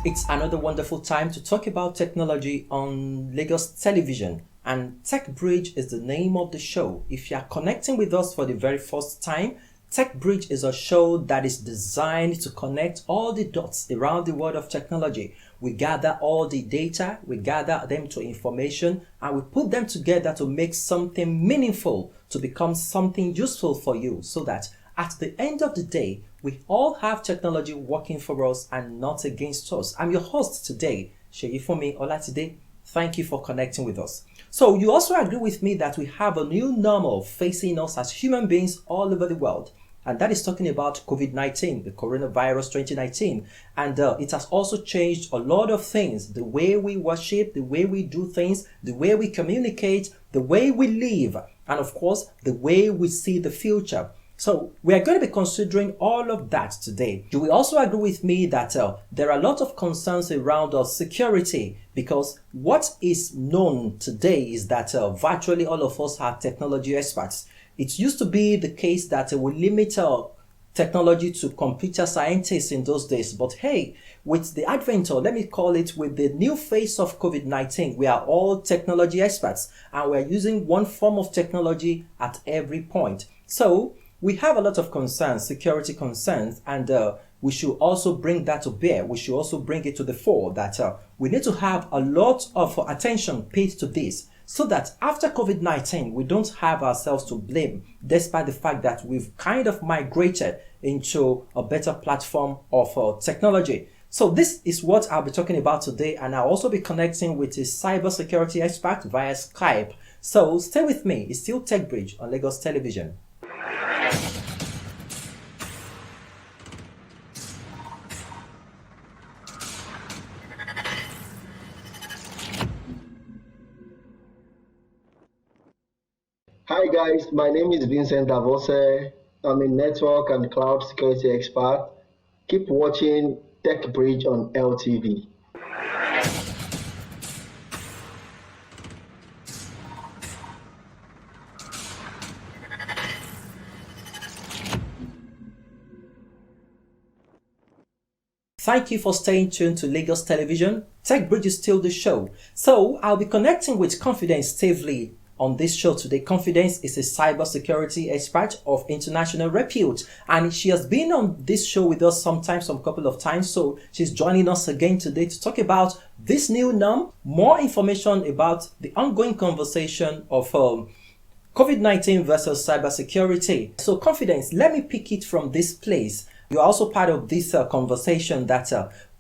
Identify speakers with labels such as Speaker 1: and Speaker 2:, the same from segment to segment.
Speaker 1: It's another wonderful time to talk about technology on Lagos television, and TECHBRIDGE is the name of the show. If you are connecting with us for the very first time, TECHBRIDGE is a show that is designed to connect all the dots around the world of technology. We gather all the data, we gather them to information, and we put them together to make something meaningful, to become something useful for you, so that at the end of the day, we all have technology working for us and not against us. I'm your host today, Seyifunmi Olatide. Thank you for connecting with us. So you also agree with me that we have a new normal facing us as human beings all over the world. And that is talking about COVID-19, the coronavirus 2019. And it has also changed a lot of things. The way we worship, the way we do things, the way we communicate, the way we live, and of course, the way we see the future. So we are going to be considering all of that today. You will also agree with me that there are a lot of concerns around security, because what is known today is that virtually all of us are technology experts. It used to be the case that we limit technology to computer scientists in those days. But hey, with the advent, or let me call it, with the new face of COVID-19, we are all technology experts, and we're using one form of technology at every point. So we have a lot of concerns, security concerns, and we should also bring that to bear. We should also bring it to the fore that we need to have a lot of attention paid to this, so that after COVID-19, we don't have ourselves to blame, despite the fact that we've kind of migrated into a better platform of technology. So this is what I'll be talking about today, and I'll also be connecting with a cybersecurity expert via Skype. So stay with me. It's still TECHBRIDGE on Lagos television.
Speaker 2: Hi guys, my name is Vincent Davose. I'm a network and cloud security expert. Keep watching TECHBRIDGE on LTV.
Speaker 1: Thank you for staying tuned to Lagos television. TECHBRIDGE is still the show. So I'll be connecting with Confidence Staveley on this show today. Confidence is a cybersecurity expert of international repute, and she has been on this show with us some couple of times. So she's joining us again today to talk about this new norm, more information about the ongoing conversation of COVID-19 versus cybersecurity. So Confidence, let me pick it from this place. You're also part of this conversation that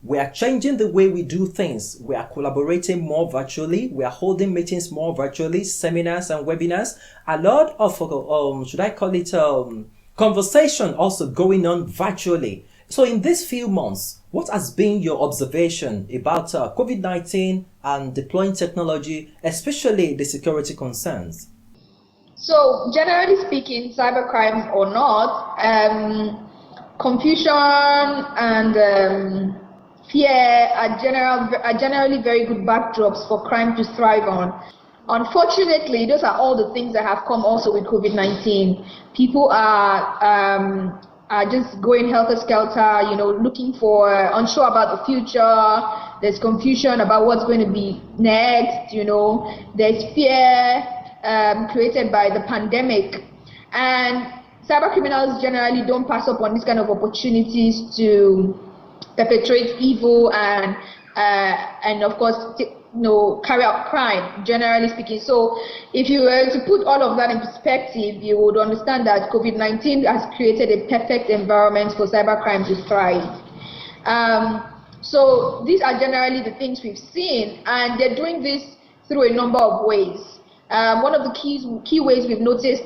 Speaker 1: we are changing the way we do things. We are collaborating more virtually. We are holding meetings more virtually, seminars and webinars. A lot of, should I call it, conversation also going on virtually. So in these few months, what has been your observation about COVID-19 and deploying technology, especially the security concerns?
Speaker 3: So generally speaking, cybercrimes or not, confusion and fear are generally very good backdrops for crime to thrive on. Unfortunately, those are all the things that have come also with COVID-19. People are just going helter-skelter, looking for, unsure about the future. There's confusion about what's going to be next, There's fear created by the pandemic. And cyber criminals generally don't pass up on these kind of opportunities to perpetrate evil and of course, carry out crime, generally speaking. So if you were to put all of that in perspective, you would understand that COVID-19 has created a perfect environment for cybercrime to thrive. So these are generally the things we've seen, and they're doing this through a number of ways. One of the key ways we've noticed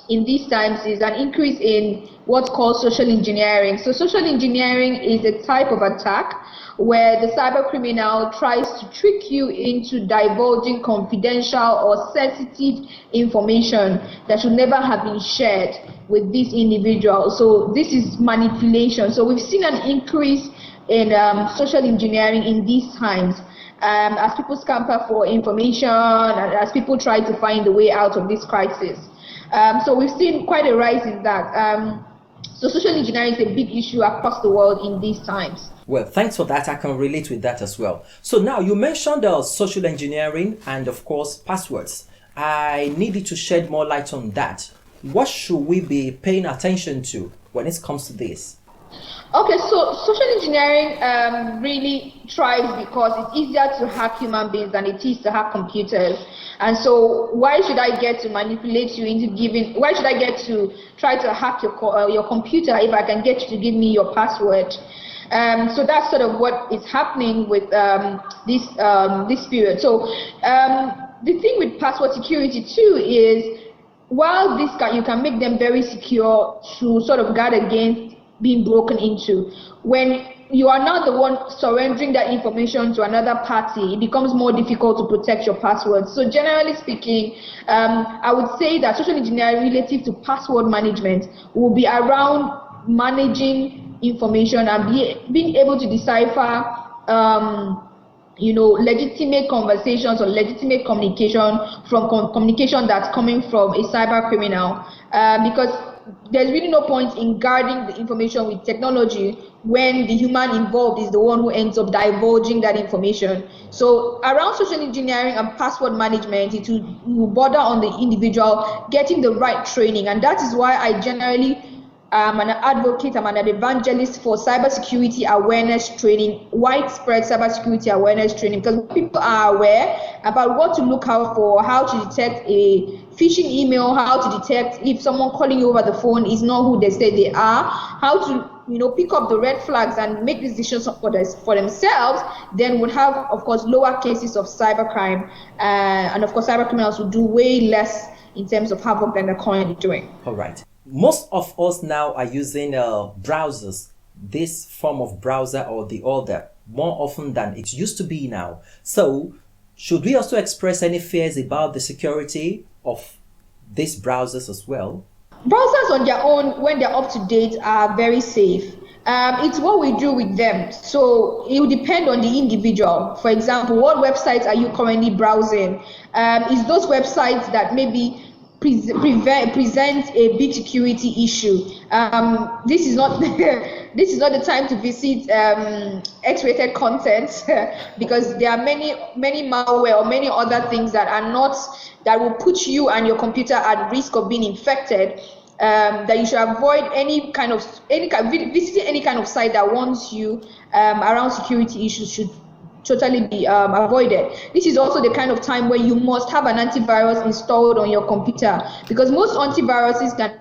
Speaker 3: in these times is an increase in what's called social engineering. So social engineering is a type of attack where the cyber criminal tries to trick you into divulging confidential or sensitive information that should never have been shared with this individual. So this is manipulation. So we've seen an increase in social engineering in these times. As people scamper for information and as people try to find a way out of this crisis. So we've seen quite a rise in that. So social engineering is a big issue across the world in these times.
Speaker 1: Well, thanks for that. I can relate with that as well. So now you mentioned social engineering and of course passwords. I needed to shed more light on that. What should we be paying attention to when it comes to this?
Speaker 3: Okay, so social engineering really thrives because it's easier to hack human beings than it is to hack computers. And so why should I get to manipulate you into why should I get to try to hack your computer if I can get you to give me your password? So that's sort of what is happening with this period. So the thing with password security too is while you can make them very secure to sort of guard against being broken into, when you are not the one surrendering that information to another party, it becomes more difficult to protect your passwords. So generally speaking, I would say that social engineering relative to password management will be around managing information and being able to decipher legitimate conversations or legitimate communication from communication that's coming from a cyber criminal, because there's really no point in guarding the information with technology when the human involved is the one who ends up divulging that information. So around social engineering and password management, it will border on the individual getting the right training, and that is why I generally I'm an advocate, I'm an evangelist for cybersecurity awareness training, widespread cybersecurity awareness training, because people are aware about what to look out for, how to detect a phishing email, how to detect if someone calling you over the phone is not who they say they are, how to pick up the red flags and make decisions for themselves, then would have, of course, lower cases of cybercrime, and of course, cyber criminals will do way less in terms of havoc than they're currently doing.
Speaker 1: All right. Most of us now are using browsers, this form of browser or the other, more often than it used to be now. So, should we also express any fears about the security of these browsers as well?
Speaker 3: Browsers on their own, when they're up to date, are very safe. It's what we do with them. So it will depend on the individual. For example, what websites are you currently browsing? Is those websites that maybe present a big security issue? This is not the time to visit X-rated content because there are many malware or many other things that will put you and your computer at risk of being infected. That you should avoid visiting any kind of site that warns you around security issues should totally be avoided. This is also the kind of time where you must have an antivirus installed on your computer, because most antiviruses can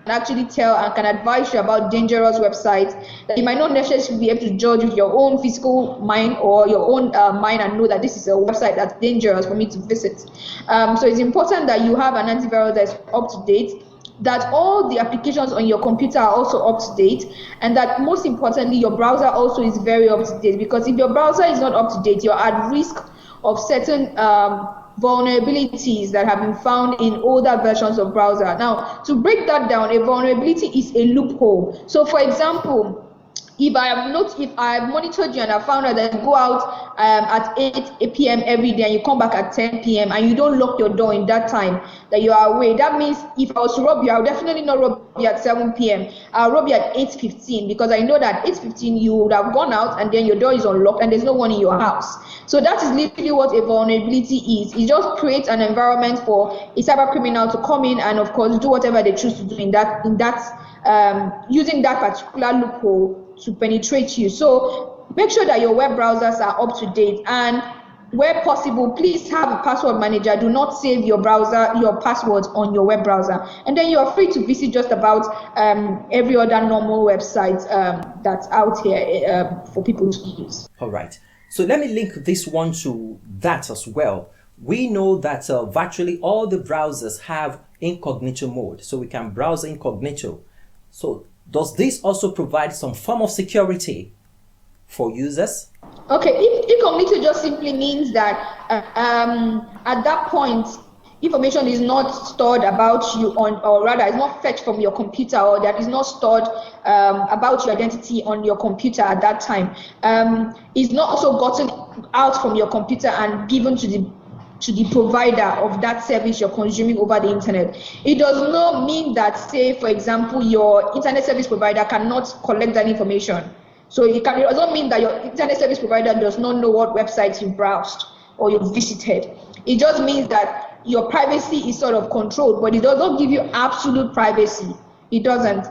Speaker 3: actually tell and can advise you about dangerous websites that you might not necessarily be able to judge with your own physical mind or your own mind and know that this is a website that's dangerous for me to visit. So it's important that you have an antivirus that's up to date, that all the applications on your computer are also up to date, and that most importantly your browser also is very up to date, because if your browser is not up to date, you're at risk of certain vulnerabilities that have been found in older versions of browser. Now, to break that down, a vulnerability is a loophole. So for example, if I have monitored you and I found out that you go out at 8 p.m. every day and you come back at 10 p.m. and you don't lock your door in that time that you are away, that means if I was to rob you, I would definitely not rob you at 7 p.m. I'll rob you at 8:15, because I know that 8:15 you would have gone out and then your door is unlocked and there's no one in your house. So that is literally what a vulnerability is. It just creates an environment for a cyber criminal to come in and of course do whatever they choose to do in that using that particular loophole to penetrate you. So make sure that your web browsers are up to date, and where possible, please have a password manager. Do not save your passwords on your web browser, and then you are free to visit just about every other normal website that's out here for people to use.
Speaker 1: All right. So let me link this one to that as well. we know that virtually all the browsers have incognito mode, so we can browse incognito. So does this also provide some form of security for users?
Speaker 3: Okay, incognito just simply means that at that point, information is not stored about you or rather is not fetched from your computer, or that is not stored about your identity on your computer at that time. It's not also gotten out from your computer and given to the provider of that service you're consuming over the internet. It does not mean that, say, for example, your internet service provider cannot collect that information. So it does not mean that your internet service provider does not know what websites you browsed or you visited. It just means that your privacy is sort of controlled, but it does not give you absolute privacy. It doesn't.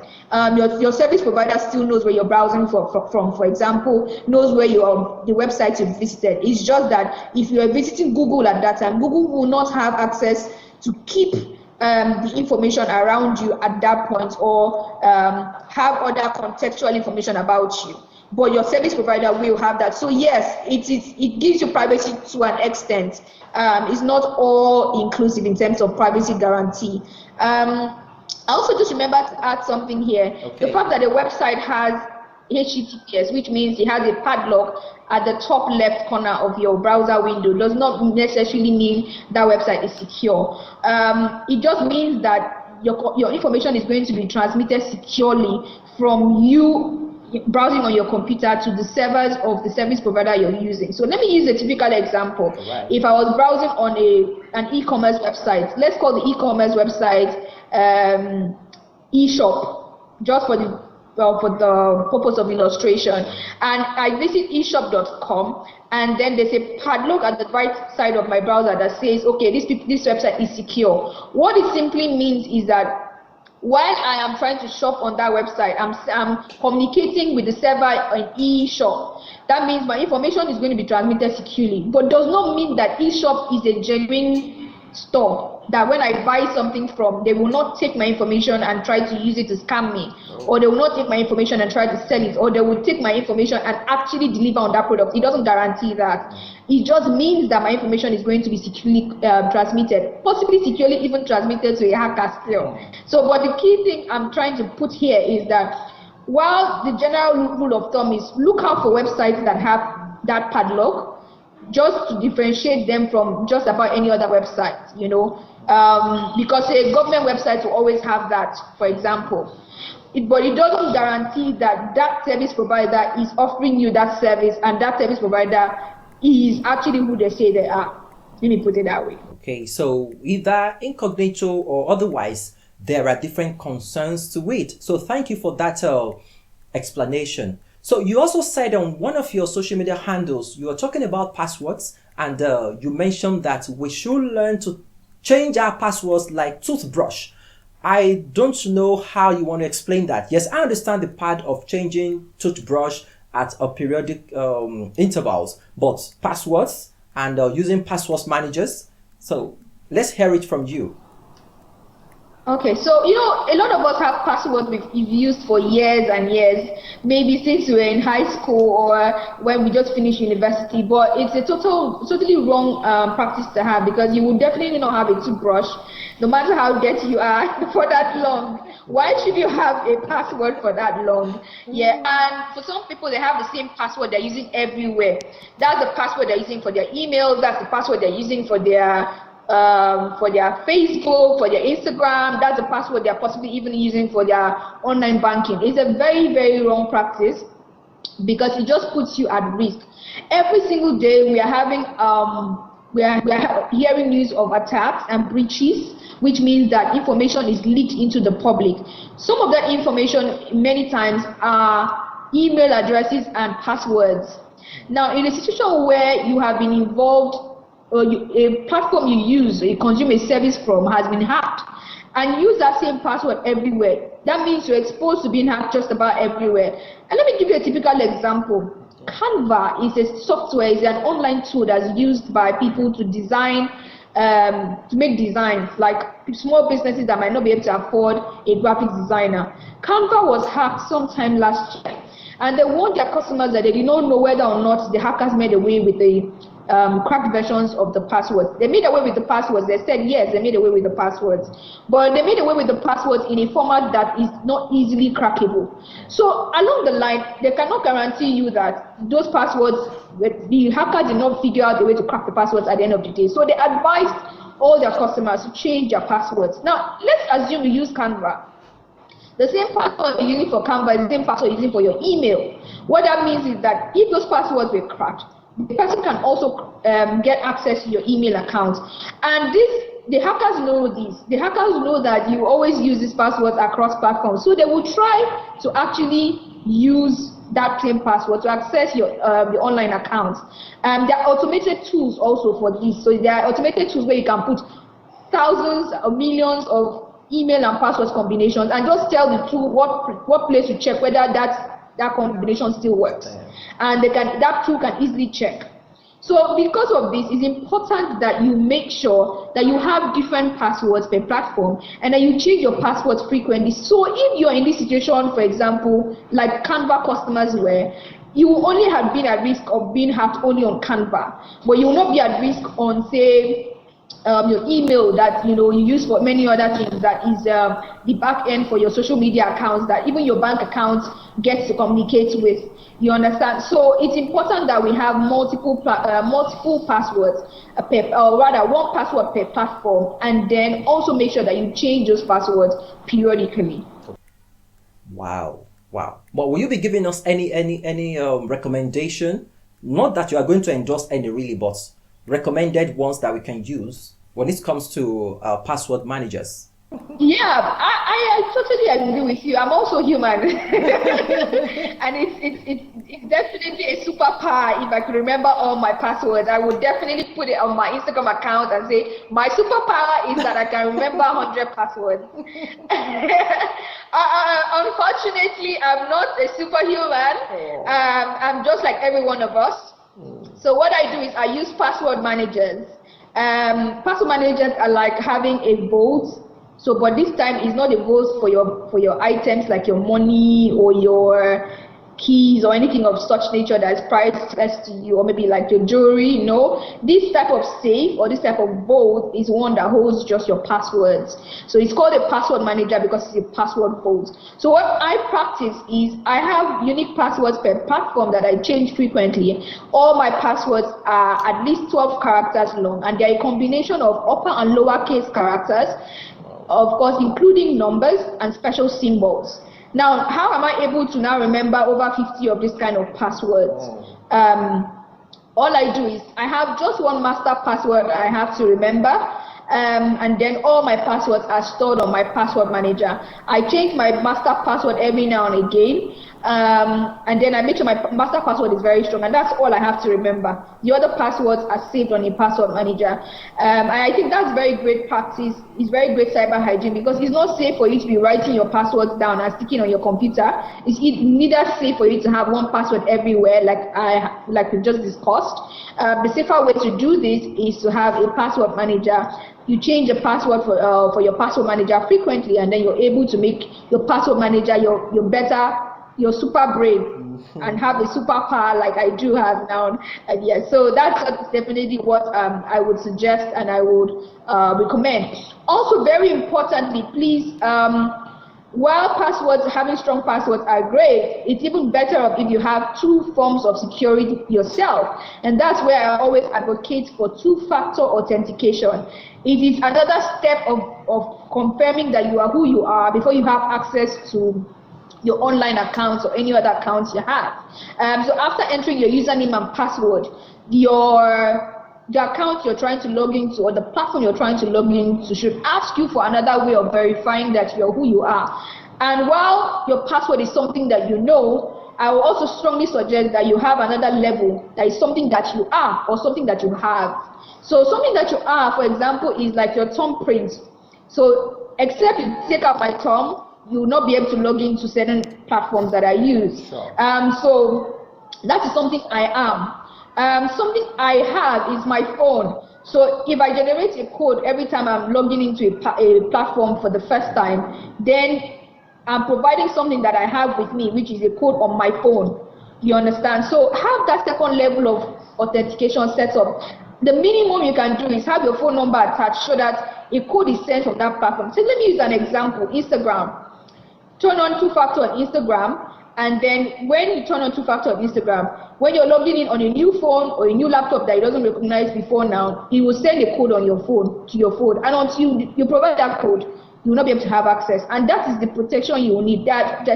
Speaker 3: Your service provider still knows where you're browsing from. For example, knows where the website you visited. It's just that if you are visiting Google at that time, Google will not have access to keep the information around you at that point, or have other contextual information about you. But your service provider will have that. So yes, it gives you privacy to an extent. It's not all inclusive in terms of privacy guarantee. I also just remember to add something here. Okay. The fact that the website has HTTPS, which means it has a padlock at the top left corner of your browser window, does not necessarily mean that website is secure. It just means that your information is going to be transmitted securely from you browsing on your computer to the servers of the service provider you're using. So let me use a typical example. Right. If I was browsing on an e-commerce website, let's call the e-commerce website eShop, just for the purpose of illustration, and I visit eShop.com, and then there's a padlock at the right side of my browser that says, okay, this website is secure. What it simply means is that while I am trying to shop on that website, I'm communicating with the server on eShop. That means my information is going to be transmitted securely, but does not mean that eShop is a genuine store, that when I buy something from, they will not take my information and try to use it to scam me, or they will not take my information and try to sell it, or they will take my information and actually deliver on that product. It doesn't guarantee that. It just means that my information is going to be securely transmitted, possibly securely even transmitted to a hacker still. So, but the key thing I'm trying to put here is that while the general rule of thumb is look out for websites that have that padlock, just to differentiate them from just about any other website, because a government website will always have that, for example. But it doesn't guarantee that that service provider is offering you that service, and that service provider is actually who they say they are. Let me put it that way.
Speaker 1: Okay, so either incognito or otherwise, there are different concerns to it. So thank you for that explanation. So you also said on one of your social media handles, you were talking about passwords, and you mentioned that we should learn to change our passwords like toothbrush. I don't know how you want to explain that. Yes, I understand the part of changing toothbrush at a periodic intervals, but passwords and using passwords managers. So let's hear it from you.
Speaker 3: Okay, so a lot of us have passwords we've used for years and years, maybe since we were in high school or when we just finished university, but it's a totally wrong practice to have, because you will definitely not have a toothbrush, no matter how dirty you are, for that long. Why should you have a password for that long? Yeah, and for some people, they have the same password they're using everywhere. That's the password they're using for their email, that's the password they're using for their Facebook, for their Instagram. That's the password they're possibly even using for their online banking. It's a very, very wrong practice, because it just puts you at risk. Every single day we are having we are hearing news of attacks and breaches, which means that information is leaked into the public. Some of that information many times are email addresses and passwords. Now, in a situation where you have been involved, or a platform you use, you consume a service from, has been hacked, and use that same password everywhere, that means you're exposed to being hacked just about everywhere. And let me give you a typical example. Canva is a software, is an online tool that's used by people to design, to make designs, like small businesses that might not be able to afford a graphic designer. Canva was hacked sometime last year, and they warned their customers that they did not know whether or not the hackers made away with the cracked versions of the passwords. They made away with the passwords. They said yes, they made away with the passwords, but they made away with the passwords in a format that is not easily crackable. So along the line, they cannot guarantee you that those passwords, the hacker did not figure out the way to crack the passwords at the end of the day. So they advised all their customers to change their passwords. Now, let's assume you use Canva. The same password you're using for Canva is the same password you're using for your email. What that means is that if those passwords were cracked, the person can also get access to your email account. And the hackers know this. The hackers know that you always use these passwords across platforms. So they will try to actually use that same password to access your online accounts. There are automated tools also for this. So there are automated tools where you can put thousands or millions of email and password combinations and just tell the tool what place to check whether that combination still works, and that tool can easily check. So because of this, it's important that you make sure that you have different passwords per platform and that you change your passwords frequently. So if you're in this situation, for example, like Canva customers were, you will only have been at risk of being hacked only on Canva, but you will not be at risk on, say, your email that you use for many other things, that is the back end for your social media accounts that even your bank account gets to communicate with. You understand? So it's important that we have multiple passwords or rather one password per platform, and then also make sure that you change those passwords periodically.
Speaker 1: Wow. But will you be giving us any recommendation? Not that you are going to endorse any really, but recommended ones that we can use when it comes to password managers?
Speaker 3: Yeah, I totally agree with you. I'm also human. And it's definitely a superpower. If I could remember all my passwords, I would definitely put it on my Instagram account and say, my superpower is that I can remember 100 passwords. Unfortunately, I'm not a superhuman. I'm just like every one of us. So what I do is I use password managers. Password managers are like having a vault. So, but this time it's not a vault for your items like your money or your keys or anything of such nature that is priceless to you, or maybe like your jewelry. No, this type of safe or this type of vault is one that holds just your passwords. So it's called a password manager because it's a password vault. So what I practice is I have unique passwords per platform that I change frequently. All my passwords are at least 12 characters long, and they're a combination of upper and lowercase characters, of course including numbers and special symbols. Now, how am I able to now remember over 50 of this kind of passwords? All I do is I have just one master password I have to remember, and then all my passwords are stored on my password manager. I change my master password every now and again, and then I make sure my master password is very strong, and that's all I have to remember. The other passwords are saved on a password manager, and I think that's very great practice. It's very great cyber hygiene, because it's not safe for you to be writing your passwords down and sticking on your computer. It's neither safe for you to have one password everywhere, like we just discussed. The safer way to do this is to have a password manager. You change the password for your password manager frequently, and then you're able to make your password manager your super brave and have a superpower like I do have now. And yes, so that's definitely what I would suggest and I would recommend. Also, very importantly, please, while having strong passwords are great, it's even better if you have two forms of security yourself. And that's where I always advocate for two-factor authentication. It is another step of confirming that you are who you are before you have access to your online accounts or any other accounts you have. So after entering your username and password, the account you're trying to log into or the platform you're trying to log into should ask you for another way of verifying that you're who you are. And while your password is something that you know, I will also strongly suggest that you have another level that is something that you are or something that you have. So something that you are, for example, is like your thumbprint. So except you take out my thumb, you will not be able to log into certain platforms that I use.
Speaker 1: Sure.
Speaker 3: So that is something I am. Something I have is my phone. So if I generate a code every time I'm logging into a platform for the first time, then I'm providing something that I have with me, which is a code on my phone. You understand? So have that second level of authentication set up. The minimum you can do is have your phone number attached so that a code is sent from that platform. So let me use an example, Instagram. Turn on two-factor on Instagram, and then when you turn on two-factor on Instagram, when you're logging in on a new phone or a new laptop that it doesn't recognize before now, it will send a code on your phone to your phone, and until you provide that code, you will not be able to have access. And that is the protection you will need. That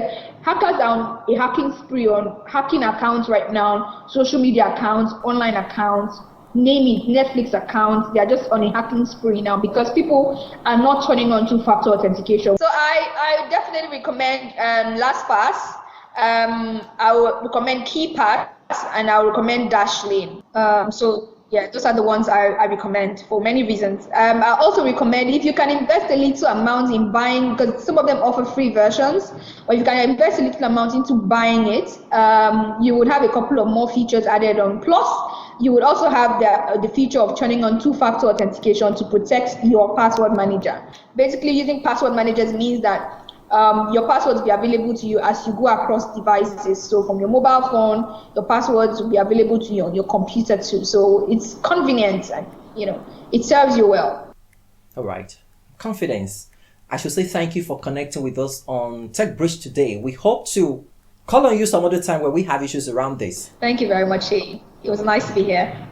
Speaker 3: hackers are on a hacking spree on hacking accounts right now, social media accounts, online accounts, name it, Netflix accounts. They are just on a hacking spree now because people are not turning on two-factor authentication. So I definitely recommend LastPass. I would recommend KeyPass, and I would recommend Dashlane. So yeah, those are the ones I recommend for many reasons. I also recommend if you can invest a little amount in buying, because some of them offer free versions, or if you can invest a little amount into buying it, you would have a couple of more features added on. Plus, you would also have the feature of turning on two-factor authentication to protect your password manager. Basically, using password managers means that your passwords will be available to you as you go across devices. So from your mobile phone, your passwords will be available to you on your computer too. So it's convenient and, it serves you well.
Speaker 1: All right. Confidence. I should say thank you for connecting with us on TechBridge today. We hope to call on you some other time where we have issues around this.
Speaker 3: Thank you very much, Shay. It was nice to be here.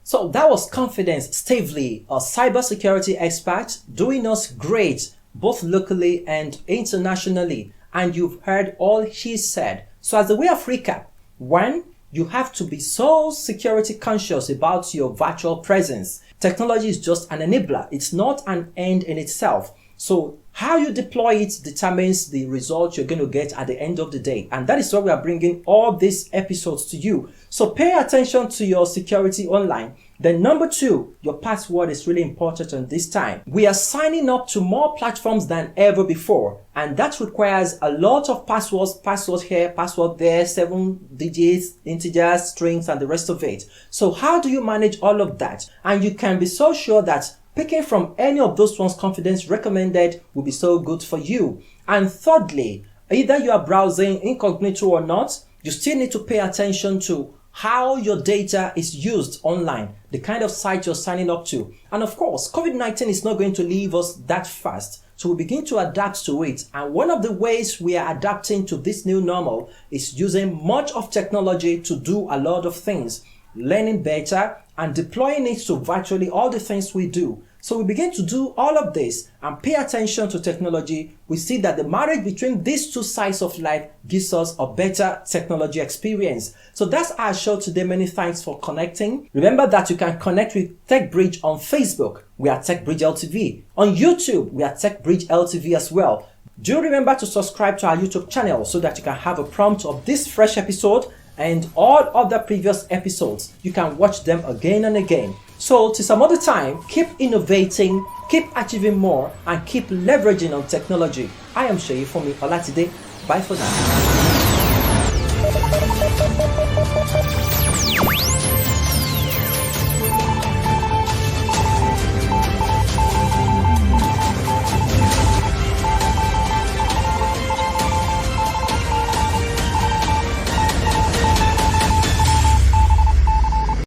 Speaker 1: So that was Confidence Staveley, a cybersecurity expert, doing us great, both locally and internationally. And you've heard all she said. So as a way of recap, one, you have to be so security conscious about your virtual presence. Technology is just an enabler. It's not an end in itself. So how you deploy it determines the result you're going to get at the end of the day. And that is why we are bringing all these episodes to you. So pay attention to your security online. Then number two, your password is really important on this time. We are signing up to more platforms than ever before. And that requires a lot of passwords here, password there, 7 digits, integers, strings, and the rest of it. So how do you manage all of that? And you can be so sure that picking from any of those ones Confidence recommended will be so good for you. And thirdly, either you are browsing incognito or not, you still need to pay attention to how your data is used online, the kind of site you're signing up to. And of course, COVID-19 is not going to leave us that fast. So we begin to adapt to it. And one of the ways we are adapting to this new normal is using much of technology to do a lot of things, learning better and deploying it to virtually all the things we do. So we begin to do all of this and pay attention to technology. We see that the marriage between these two sides of life gives us a better technology experience. So that's our show today. Many thanks for connecting. Remember that you can connect with TechBridge on Facebook. We are TechBridge LTV. On YouTube, we are TechBridge LTV as well. Do remember to subscribe to our YouTube channel so that you can have a prompt of this fresh episode and all other previous episodes. You can watch them again and again. So till some other time, keep innovating, keep achieving more, and keep leveraging on technology. I am Sheyi from Olatide. Bye for now.